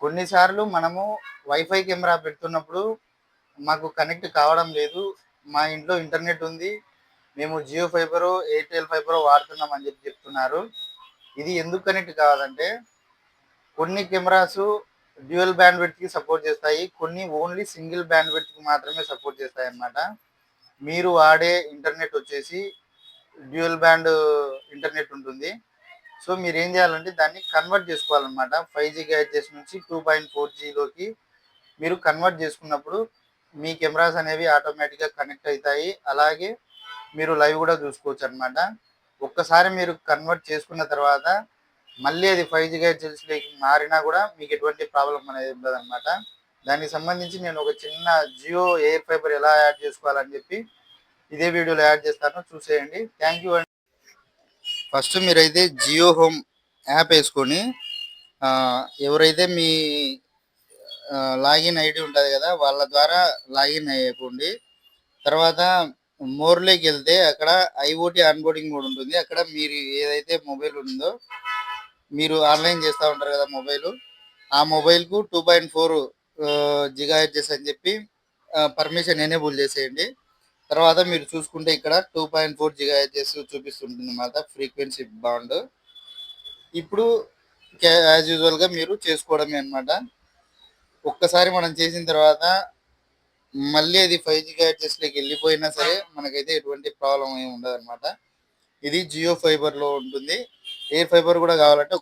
కొన్నిసార్లు మనము wifi camera పెడుతున్నప్పుడు మాకు కనెక్ట్ కావడం లేదు. మా ఇంట్లో ఇంటర్నెట్ ఉంది. మేము జియో ఫైబరో, ఎయిర్టెల్ ఫైబరో వాడుతున్నాం అని చెప్తున్నారు. ఇది ఎందుకు కనెక్ట్ కావాలంటే కొన్ని కెమెరాస్ డ్యూయల్ బ్యాండ్ విడ్త్‌కి సపోర్ట్ చేస్తాయి. కొన్ని ఓన్లీ సింగిల్ బ్యాండ్ విడ్త్‌కి మాత్రమే సపోర్ట్ చేస్తాయన్నమాట. మీరు వాడే ఇంటర్నెట్ వచ్చేసి డ్యూయల్ బ్యాండ్ ఇంటర్నెట్ ఉంటుంది. సో మీరేం చేయాలంటే దాన్ని కన్వర్ట్ చేసుకోవాలన్నమాట. 5 గిగాహెర్ట్జ్ నుంచి 2.4Gలోకి మీరు కన్వర్ట్ చేసుకున్నప్పుడు మీ కెమెరాస్ అనేవి ఆటోమేటిక్‌గా కనెక్ట్ అవుతాయి. అలాగే మీరు లైవ్ కూడా చూసుకోవచ్చు అన్నమాట. ఒక్కసారి మీరు కన్వర్ట్ చేసుకున్న తర్వాత మళ్ళీ అది 5 గిగాహెర్ట్జ్‌లోకి మారినా కూడా మీకు ఎటువంటి ప్రాబ్లం అనేది ఉండదన్నమాట. దానికి సంబంధించి నేను ఒక చిన్న జియో ఎయిర్ ఫైబర్ ఎలా యాడ్ చేసుకోవాలని చెప్పి ఇదే వీడియోలో యాడ్ చేస్తాను, చూసేయండి. థ్యాంక్ యూ అండి. ఫస్ట్ మీరైతే జియో హోమ్ యాప్ వేసుకొని ఎవరైతే మీ లాగిన్ ఐడి ఉంటుంది కదా వాళ్ళ ద్వారా లాగిన్ అయిపోండి. తర్వాత మోర్లోకి వెళ్తే అక్కడ ఐఓటీ ఆన్బోర్డింగ్ కూడా ఉంటుంది. అక్కడ మీరు ఏదైతే మొబైల్ ఉందో మీరు ఆన్లైన్ చేస్తూ ఉంటారు కదా మొబైల్, ఆ మొబైల్కు 2.4 గిగాహెర్ట్జ్ అని చెప్పి పర్మిషన్ ఎనేబుల్ చేసేయండి. తర్వాత మీరు చూసుకుంటే ఇక్కడ 2.4 గిగాహెర్ట్జ్ చూపిస్తుంటుంది అన్నమాట ఫ్రీక్వెన్సీ బాండ్. ఇప్పుడు యాజ్ యూజువల్గా మీరు చేసుకోవడమే అన్నమాట. ఒక్కసారి మనం చేసిన తర్వాత మళ్ళీ అది 5 గిగాహెర్ట్జ్లోకి వెళ్ళిపోయినా సరే మనకైతే ఎటువంటి ప్రాబ్లం ఏమి ఉండదు అనమాట. ఇది జియో ఫైబర్లో ఉంటుంది. ఎయిర్ ఫైబర్ కూడా కావాలంటే